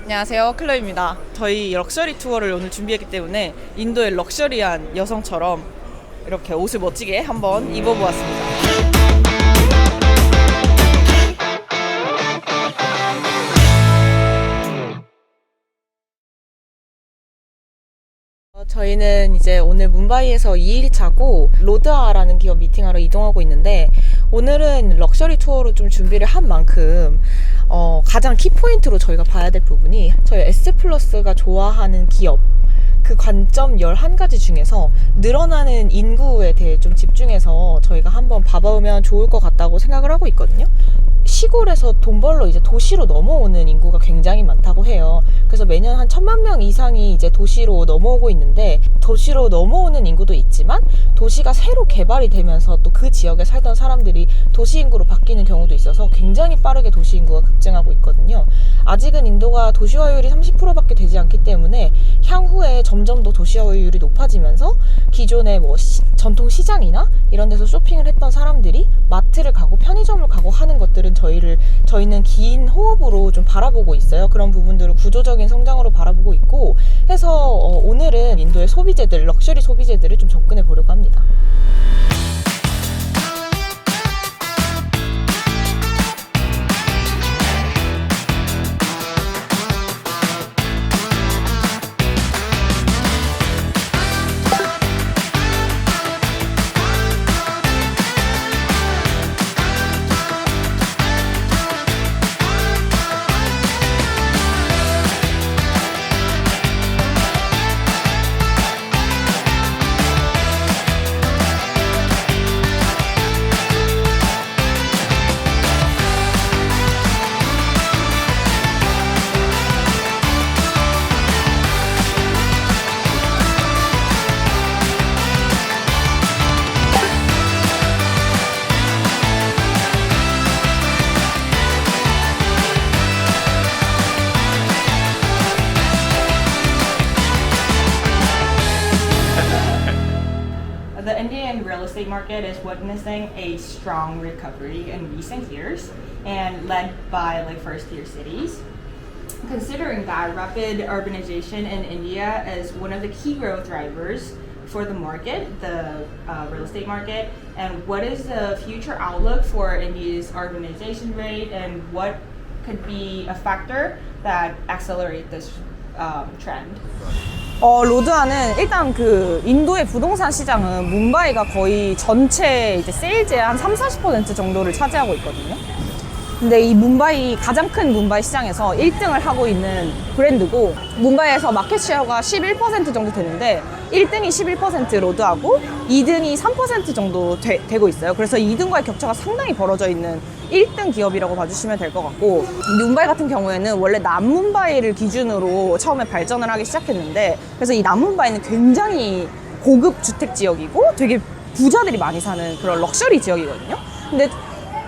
안녕하세요, 클로입니다. 저희 럭셔리 투어를 오늘 준비했기 때문에 인도의 럭셔리한 여성처럼 이렇게 옷을 멋지게 한번 입어보았습니다. 저희는 이제 오늘 뭄바이에서 2일차고 로드아라는 기업 미팅하러 이동하고 있는데, 오늘은 럭셔리 투어로 좀 준비를 한 만큼 가장 키포인트로 저희가 봐야 될 부분이 저희 S플러스가 좋아하는 기업, 그 관점 11가지 중에서 늘어나는 인구에 대해 좀 집중해서 저희가 한번 봐보면 좋을 것 같다고 생각을 하고 있거든요. 시골에서 돈 벌러 이제 도시로 넘어오는 인구가 굉장히 많다고 해요. 그래서 매년 한 1000만 명 이상이 이제 도시로 넘어오고 있는데, 도시로 넘어오는 인구도 있지만 도시가 새로 개발이 되면서 또 그 지역에 살던 사람들이 도시 인구로 바뀌는 경우도 있어서 굉장히 빠르게 도시 인구가 급증하고 있거든요. 아직은 인도가 도시화율이 30%밖에 되지 않기 때문에 향후에 점점 더 도시화율이 높아지면서 기존의 전통 시장이나 이런 데서 쇼핑을 했던 사람들이 마트를 가고 편의점을 가고 하는 것들은 저희는 긴 호흡으로 좀 바라보고 있어요. 그런 부분들을 구조적인 성장으로 바라보고 있고 해서 오늘은 인도의 소비재들, 럭셔리 소비재들을 좀 접근해 보려고 합니다. The Indian real estate market is witnessing a strong recovery in recent years and led by first-tier cities. Considering that rapid urbanization in India is one of the key growth drivers for the market, the real estate market, and what is the future outlook for India's urbanization rate and what could be a factor that accelerate this trend? 로드아는 일단 그 인도의 부동산 시장은 뭄바이가 거의 전체 이제 세일즈의 한 30-40% 정도를 차지하고 있거든요. 근데 이 가장 큰 뭄바이 시장에서 1등을 하고 있는 브랜드고, 뭄바이에서 마켓 쉐어가 11% 정도 되는데 1등이 11% 로드하고 2등이 3% 정도 되고 있어요. 그래서 2등과의 격차가 상당히 벌어져 있는 1등 기업이라고 봐주시면 될 것 같고, 뭄바이 같은 경우에는 원래 남문바이를 기준으로 처음에 발전을 하기 시작했는데, 그래서 이 남문바이는 굉장히 고급 주택 지역이고 되게 부자들이 많이 사는 그런 럭셔리 지역이거든요. 근데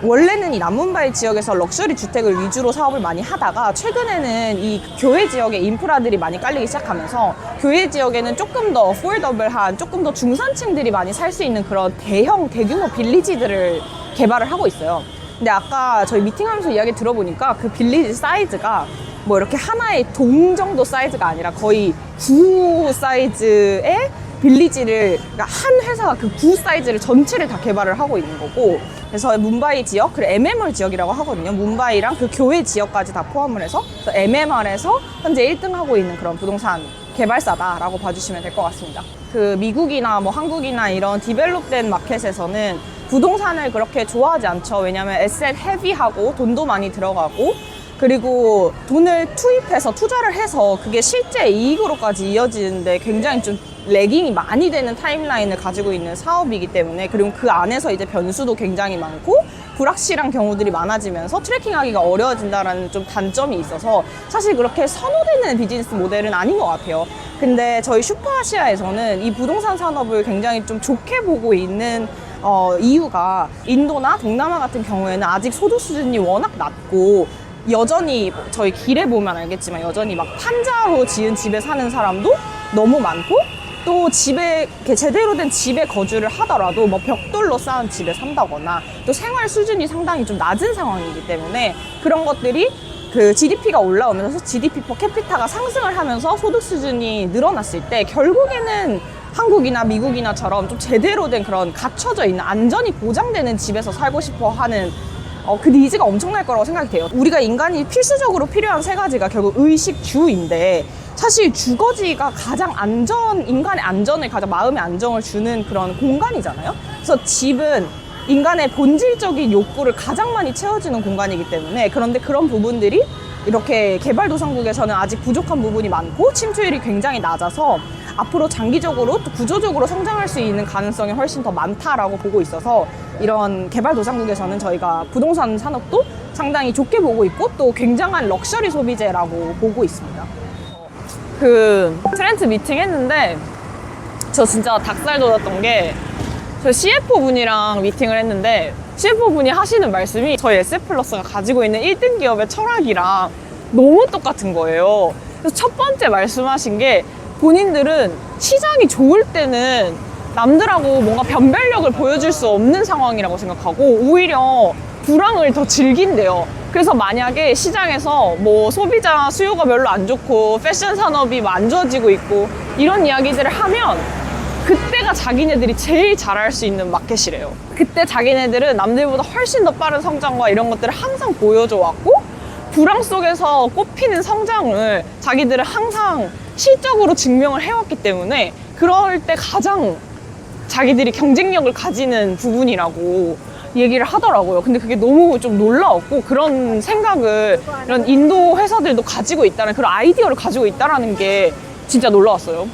원래는 이 남문바이 지역에서 럭셔리 주택을 위주로 사업을 많이 하다가 최근에는 이 교외 지역의 인프라들이 많이 깔리기 시작하면서 교외 지역에는 조금 더 어포더블한, 조금 더 중산층들이 많이 살 수 있는 그런 대규모 빌리지들을 개발을 하고 있어요. 근데 아까 저희 미팅하면서 이야기 들어보니까 그 빌리지 사이즈가 뭐 이렇게 하나의 동 정도 사이즈가 아니라 거의 구 사이즈의 빌리지를, 그러니까 한 회사가 그 구 사이즈를 전체를 다 개발을 하고 있는 거고, 그래서 뭄바이 지역, 그리고 MMR 지역이라고 하거든요. 뭄바이랑 그 교외 지역까지 다 포함을 해서 MMR에서 현재 1등하고 있는 그런 부동산 개발사다라고 봐주시면 될 것 같습니다. 그 미국이나 뭐 한국이나 이런 디벨롭된 마켓에서는 부동산을 그렇게 좋아하지 않죠. 왜냐면 에셋 헤비하고 돈도 많이 들어가고, 그리고 돈을 투자를 해서 그게 실제 이익으로까지 이어지는데 굉장히 좀 래깅이 많이 되는 타임라인을 가지고 있는 사업이기 때문에, 그리고 그 안에서 이제 변수도 굉장히 많고 불확실한 경우들이 많아지면서 트래킹하기가 어려워진다는 좀 단점이 있어서 사실 그렇게 선호되는 비즈니스 모델은 아닌 것 같아요. 근데 저희 슈퍼아시아에서는 이 부동산 산업을 굉장히 좀 좋게 보고 있는 이유가, 인도나 동남아 같은 경우에는 아직 소득 수준이 워낙 낮고, 여전히 저희 길에 보면 알겠지만 여전히 막 판자로 지은 집에 사는 사람도 너무 많고, 또 집에 제대로 된 집에 거주를 하더라도 뭐 벽돌로 쌓은 집에 산다거나 또 생활 수준이 상당히 좀 낮은 상황이기 때문에 그런 것들이 그 GDP가 올라오면서 GDP per capita가 상승을 하면서 소득 수준이 늘어났을 때 결국에는 한국이나 미국이나처럼 좀 제대로 된 그런 갖춰져 있는 안전이 보장되는 집에서 살고 싶어 하는 그 니즈가 엄청날 거라고 생각이 돼요. 우리가 인간이 필수적으로 필요한 세 가지가 결국 의식, 주인데 사실 주거지가 가장 인간의 안전을 가장 마음의 안정을 주는 그런 공간이잖아요. 그래서 집은 인간의 본질적인 욕구를 가장 많이 채워주는 공간이기 때문에 그런데 그런 부분들이 이렇게 개발도상국에서는 아직 부족한 부분이 많고 침투율이 굉장히 낮아서 앞으로 장기적으로 또 구조적으로 성장할 수 있는 가능성이 훨씬 더 많다라고 보고 있어서 이런 개발도상국에서는 저희가 부동산 산업도 상당히 좋게 보고 있고 또 굉장한 럭셔리 소비재라고 보고 있습니다. 그 트렌트 미팅 했는데 저 진짜 닭살 돋았던 게 저 CFO 분이랑 미팅을 했는데 CFO 분이 하시는 말씀이 저희 SF플러스가 가지고 있는 1등 기업의 철학이랑 너무 똑같은 거예요. 그래서 첫 번째 말씀하신 게 본인들은 시장이 좋을 때는 남들하고 뭔가 변별력을 보여줄 수 없는 상황이라고 생각하고 오히려 불황을 더 즐긴대요. 그래서 만약에 시장에서 뭐 소비자 수요가 별로 안 좋고 패션 산업이 뭐 안 좋아지고 있고 이런 이야기들을 하면 그때가 자기네들이 제일 잘할 수 있는 마켓이래요. 그때 자기네들은 남들보다 훨씬 더 빠른 성장과 이런 것들을 항상 보여줘 왔고 불황 속에서 꽃피는 성장을 자기들은 항상 실적으로 증명을 해왔기 때문에 그럴 때 가장 자기들이 경쟁력을 가지는 부분이라고 얘기를 하더라고요. 근데 그게 너무 좀 놀라웠고 그런 생각을 이런 인도 회사들도 가지고 있다는 그런 아이디어를 가지고 있다는 게 진짜 놀라웠어요.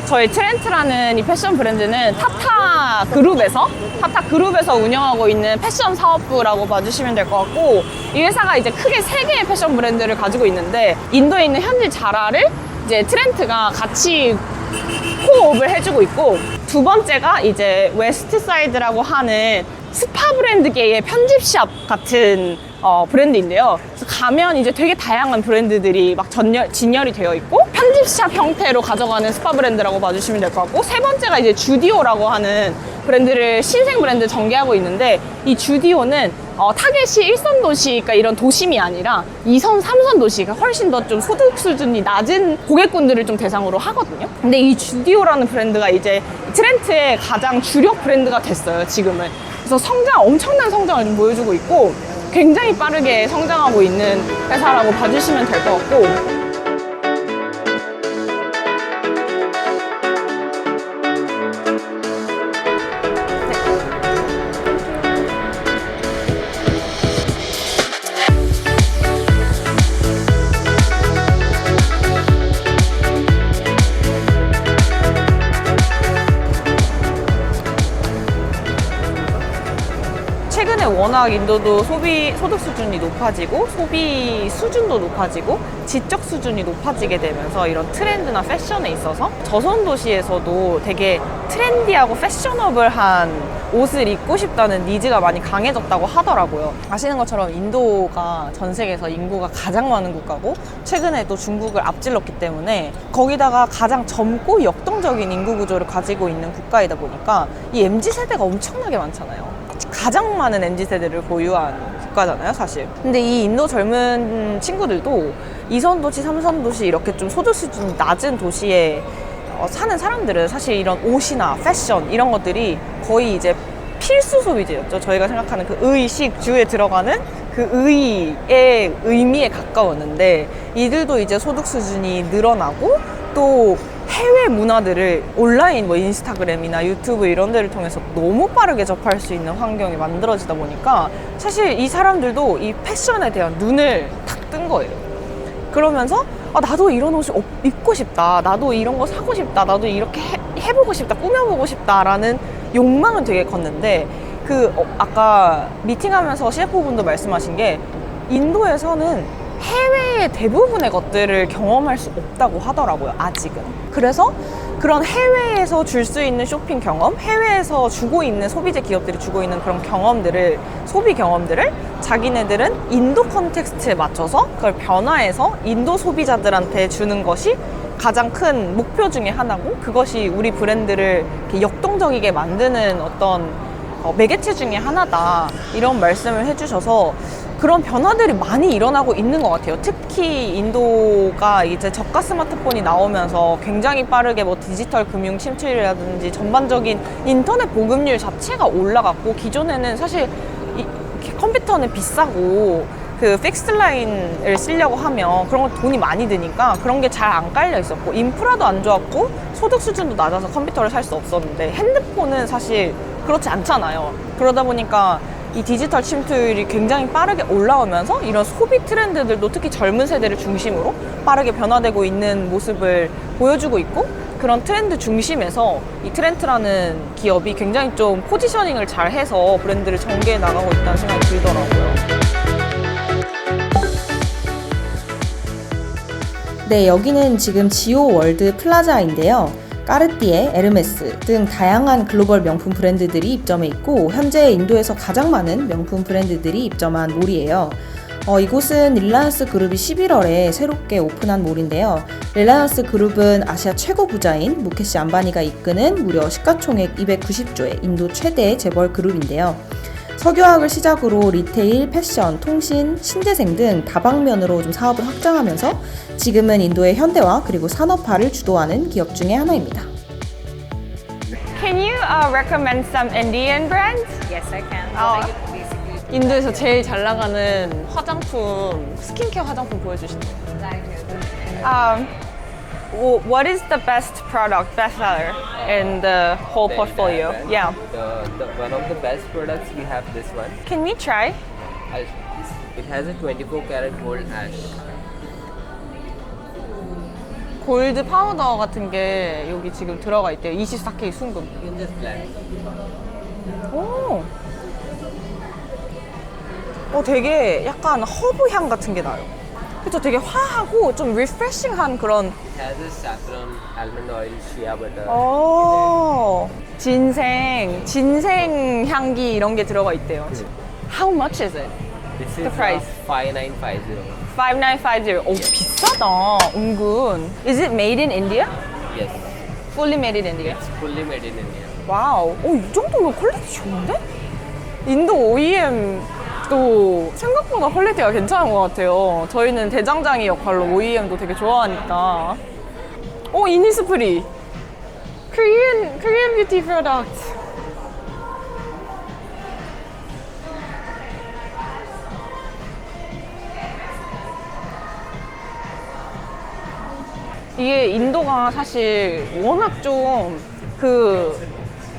저희 트렌트라는 이 패션 브랜드는 타타 그룹에서 운영하고 있는 패션 사업부라고 봐주시면 될 것 같고 이 회사가 이제 크게 3개의 패션 브랜드를 가지고 있는데 인도에 있는 현지 자라를 이제 트렌트가 같이 코업을 해주고 있고 두 번째가 이제 웨스트사이드라고 하는 스파 브랜드계의 편집샵 같은 브랜드인데요. 그래서 가면 이제 되게 다양한 브랜드들이 막 진열이 되어 있고 편집샵 형태로 가져가는 스파 브랜드라고 봐주시면 될 것 같고 세 번째가 이제 주디오라고 하는 브랜드를 신생 브랜드 전개하고 있는데 이 주디오는 타겟이 1선 도시, 그러니까 이런 도심이 아니라 2선, 3선 도시가 훨씬 더 좀 소득 수준이 낮은 고객군들을 좀 대상으로 하거든요. 근데 이 주디오라는 브랜드가 이제 트렌트의 가장 주력 브랜드가 됐어요, 지금은. 그래서 엄청난 성장을 좀 보여주고 있고 굉장히 빠르게 성장하고 있는 회사라고 봐주시면 될 것 같고 최근에 워낙 인도도 소득 수준이 높아지고 소비 수준도 높아지고 지적 수준이 높아지게 되면서 이런 트렌드나 패션에 있어서 저선 도시에서도 되게 트렌디하고 패셔너블한 옷을 입고 싶다는 니즈가 많이 강해졌다고 하더라고요. 아시는 것처럼 인도가 전 세계에서 인구가 가장 많은 국가고 최근에 또 중국을 앞질렀기 때문에 거기다가 가장 젊고 역동적인 인구 구조를 가지고 있는 국가이다 보니까 이 MZ세대가 엄청나게 많잖아요. 가장 많은 MZ세대를 보유한 국가잖아요, 사실. 근데 이 인도 젊은 친구들도 2선 도시, 3선 도시 이렇게 좀 소득 수준이 낮은 도시에 사는 사람들은 사실 이런 옷이나 패션 이런 것들이 거의 이제 필수 소비재였죠. 저희가 생각하는 그 의식주에 들어가는 그 의의 의미에 가까웠는데 이들도 이제 소득 수준이 늘어나고 또 해외 문화들을 온라인 뭐 인스타그램이나 유튜브 이런 데를 통해서 너무 빠르게 접할 수 있는 환경이 만들어지다 보니까 사실 이 사람들도 이 패션에 대한 눈을 탁 뜬 거예요. 그러면서 나도 이런 옷을 입고 싶다, 나도 이런 거 사고 싶다, 나도 이렇게 해보고 싶다, 꾸며보고 싶다라는 욕망은 되게 컸는데 아까 미팅하면서 CFO분도 말씀하신 게 인도에서는 해외의 대부분의 것들을 경험할 수 없다고 하더라고요, 아직은. 그래서 그런 해외에서 줄 수 있는 쇼핑 경험, 해외에서 주고 있는 소비재 기업들이 주고 있는 그런 경험들을, 소비 경험들을 자기네들은 인도 컨텍스트에 맞춰서 그걸 변화해서 인도 소비자들한테 주는 것이 가장 큰 목표 중에 하나고 그것이 우리 브랜드를 이렇게 역동적이게 만드는 어떤 매개체 중에 하나다, 이런 말씀을 해주셔서 그런 변화들이 많이 일어나고 있는 것 같아요. 특히 인도가 이제 저가 스마트폰이 나오면서 굉장히 빠르게 뭐 디지털 금융 침투율이라든지 전반적인 인터넷 보급률 자체가 올라갔고, 기존에는 사실 컴퓨터는 비싸고 그 픽스 라인을 쓰려고 하면 그런 건 돈이 많이 드니까 그런 게 잘 안 깔려 있었고, 인프라도 안 좋았고, 소득 수준도 낮아서 컴퓨터를 살 수 없었는데, 핸드폰은 사실 그렇지 않잖아요. 그러다 보니까 이 디지털 침투율이 굉장히 빠르게 올라오면서 이런 소비 트렌드들도 특히 젊은 세대를 중심으로 빠르게 변화되고 있는 모습을 보여주고 있고, 그런 트렌드 중심에서 이 트렌트라는 기업이 굉장히 좀 포지셔닝을 잘 해서 브랜드를 전개해 나가고 있다는 생각이 들더라고요. 네, 여기는 지금 지오 월드 플라자인데요. 까르띠에, 에르메스 등 다양한 글로벌 명품 브랜드들이 입점해 있고, 현재 인도에서 가장 많은 명품 브랜드들이 입점한 몰이에요. 이곳은 릴라이언스 그룹이 11월에 새롭게 오픈한 몰인데요. 릴라이언스 그룹은 아시아 최고 부자인 무케시 암바니가 이끄는 무려 시가총액 290조의 인도 최대 재벌 그룹인데요. 석유화학을 시작으로 리테일, 패션, 통신, 신재생 등 다방면으로 좀 사업을 확장하면서 지금은 인도의 현대화 그리고 산업화를 주도하는 기업 중에 하나입니다. Can you recommend some Indian brands? Yes, I can. Basically, 인도에서 제일 잘 나가는 화장품, 스킨케어 화장품 보여주시나요? What is the best product, best seller in the whole portfolio? Brand. Yeah. One of the best products we have this one. Can we try? It has a 24 karat gold ash. 골드 파우더 같은 게 여기 지금 들어가 있대요. 24K 순금. You can just blend. 오. 되게 약간 허브 향 같은 게 나요. 그쵸? 되게 화하고 좀 리프레싱한 그런. It has a saffron, almond oil, shea butter. 진생 향기 이런 게 들어가 있대요. How much is it? This The is price. 5950. 5950. 오, 비싸다. 은근. Is it made in India? Yes, Fully made in India? it's fully made in India. 와우. 이 정도면 퀄리티 좋은데? 인도 OEM도 생각보다 퀄리티가 괜찮은 것 같아요. 저희는 대장장이 역할로 OEM도 되게 좋아하니까. 이니스프리. Korean beauty product. 이게 인도가 사실 워낙 좀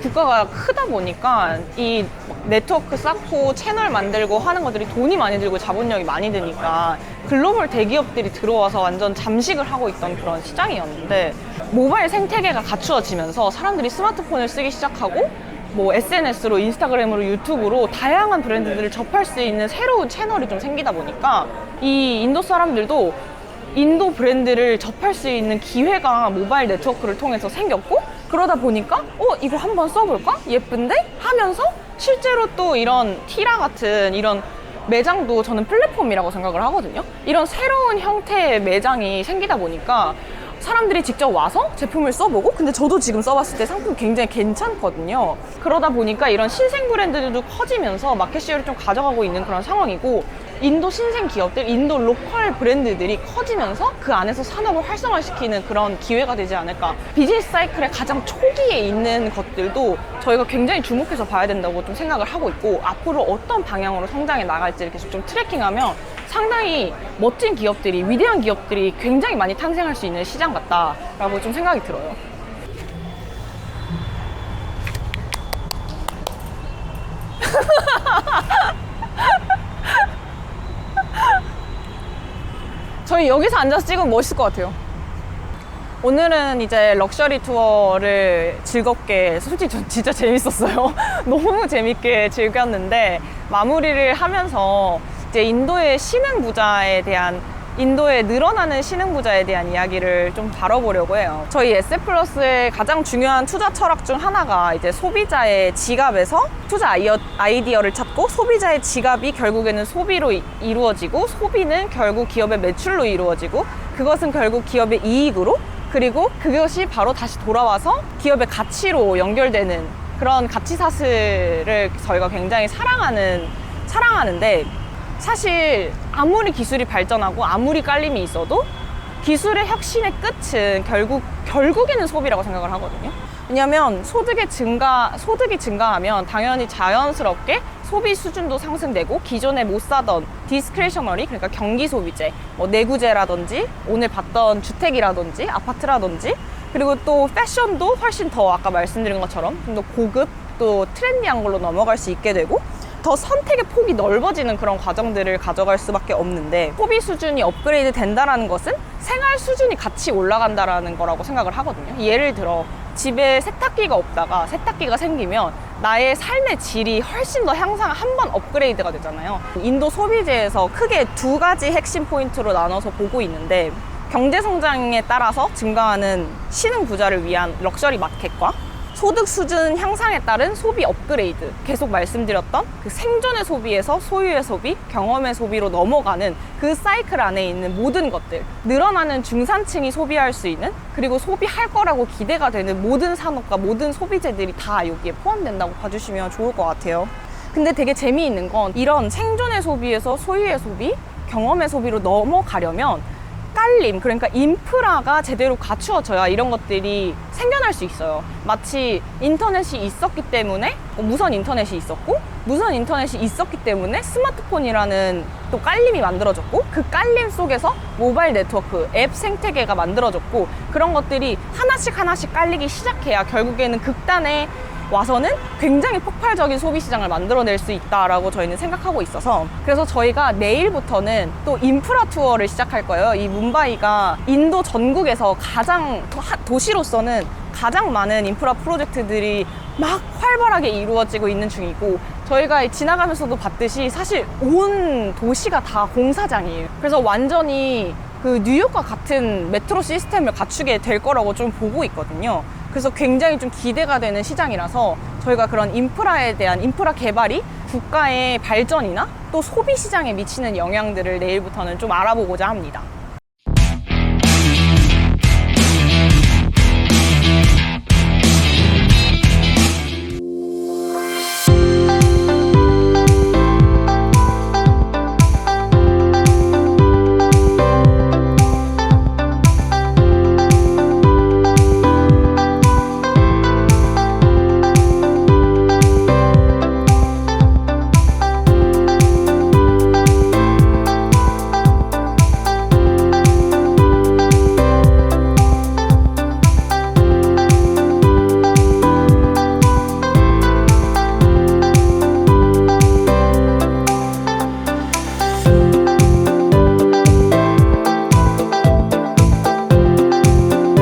국가가 크다 보니까 이 네트워크 쌓고 채널 만들고 하는 것들이 돈이 많이 들고 자본력이 많이 드니까 글로벌 대기업들이 들어와서 완전 잠식을 하고 있던 그런 시장이었는데, 모바일 생태계가 갖추어지면서 사람들이 스마트폰을 쓰기 시작하고 뭐 SNS로, 인스타그램으로, 유튜브로 다양한 브랜드들을 접할 수 있는 새로운 채널이 좀 생기다 보니까 이 인도 사람들도 인도 브랜드를 접할 수 있는 기회가 모바일 네트워크를 통해서 생겼고, 그러다 보니까 이거 한번 써볼까? 예쁜데? 하면서 실제로 또 이런 티라 같은 이런 매장도 저는 플랫폼이라고 생각을 하거든요. 이런 새로운 형태의 매장이 생기다 보니까 사람들이 직접 와서 제품을 써보고, 근데 저도 지금 써봤을 때 상품이 굉장히 괜찮거든요. 그러다 보니까 이런 신생 브랜드들도 커지면서 마켓쉐어를 좀 가져가고 있는 그런 상황이고, 인도 신생 기업들, 인도 로컬 브랜드들이 커지면서 그 안에서 산업을 활성화시키는 그런 기회가 되지 않을까. 비즈니스 사이클의 가장 초기에 있는 것들도 저희가 굉장히 주목해서 봐야 된다고 좀 생각을 하고 있고, 앞으로 어떤 방향으로 성장해 나갈지를 계속 좀 트래킹하면 상당히 멋진 기업들이, 위대한 기업들이 굉장히 많이 탄생할 수 있는 시장 같다라고 좀 생각이 들어요. 저희 여기서 앉아서 찍으면 멋있을 것 같아요. 오늘은 이제 럭셔리 투어를 즐겁게, 솔직히 전 진짜 재밌었어요. 너무 재밌게 즐겼는데, 마무리를 하면서 이제 인도의 늘어나는 신흥부자에 대한 이야기를 좀 다뤄보려고 해요. 저희 SF플러스의 가장 중요한 투자 철학 중 하나가 이제 소비자의 지갑에서 투자 아이디어를 찾고, 소비자의 지갑이 결국에는 소비로 이루어지고, 소비는 결국 기업의 매출로 이루어지고, 그것은 결국 기업의 이익으로, 그리고 그것이 바로 다시 돌아와서 기업의 가치로 연결되는 그런 가치 사슬을 저희가 굉장히 사랑하는데, 사실 아무리 기술이 발전하고 아무리 깔림이 있어도 기술의 혁신의 끝은 결국에는 소비라고 생각을 하거든요. 왜냐하면 소득이 증가하면 당연히 자연스럽게 소비 수준도 상승되고 기존에 못 사던 디스크레셔너리, 그러니까 경기 소비재, 뭐 내구재라든지 오늘 봤던 주택이라든지 아파트라든지, 그리고 또 패션도 훨씬 더 아까 말씀드린 것처럼 좀 더 고급 또 트렌디한 걸로 넘어갈 수 있게 되고 더 선택의 폭이 넓어지는 그런 과정들을 가져갈 수밖에 없는데, 소비 수준이 업그레이드 된다는 것은 생활 수준이 같이 올라간다라는 거라고 생각을 하거든요. 예를 들어 집에 세탁기가 없다가 세탁기가 생기면 나의 삶의 질이 훨씬 더 한 번 업그레이드가 되잖아요. 인도 소비재에서 크게 두 가지 핵심 포인트로 나눠서 보고 있는데, 경제 성장에 따라서 증가하는 신흥 부자를 위한 럭셔리 마켓과 소득 수준 향상에 따른 소비 업그레이드, 계속 말씀드렸던 그 생존의 소비에서 소유의 소비, 경험의 소비로 넘어가는 그 사이클 안에 있는 모든 것들, 늘어나는 중산층이 소비할 수 있는, 그리고 소비할 거라고 기대가 되는 모든 산업과 모든 소비재들이 다 여기에 포함된다고 봐주시면 좋을 것 같아요. 근데 되게 재미있는 건 이런 생존의 소비에서 소유의 소비, 경험의 소비로 넘어가려면 깔림, 그러니까 인프라가 제대로 갖추어져야 이런 것들이 생겨날 수 있어요. 마치 인터넷이 있었기 때문에 무선 인터넷이 있었고, 무선 인터넷이 있었기 때문에 스마트폰이라는 또 깔림이 만들어졌고, 그 깔림 속에서 모바일 네트워크, 앱 생태계가 만들어졌고, 그런 것들이 하나씩 깔리기 시작해야 결국에는 극단에 와서는 굉장히 폭발적인 소비 시장을 만들어낼 수 있다라고 저희는 생각하고 있어서, 그래서 저희가 내일부터는 또 인프라 투어를 시작할 거예요. 이 뭄바이가 인도 전국에서 도시로서는 가장 많은 인프라 프로젝트들이 막 활발하게 이루어지고 있는 중이고, 저희가 지나가면서도 봤듯이 사실 온 도시가 다 공사장이에요. 그래서 완전히 그 뉴욕과 같은 메트로 시스템을 갖추게 될 거라고 좀 보고 있거든요. 그래서 굉장히 좀 기대가 되는 시장이라서 저희가 그런 인프라에 대한 인프라 개발이 국가의 발전이나 또 소비 시장에 미치는 영향들을 내일부터는 좀 알아보고자 합니다.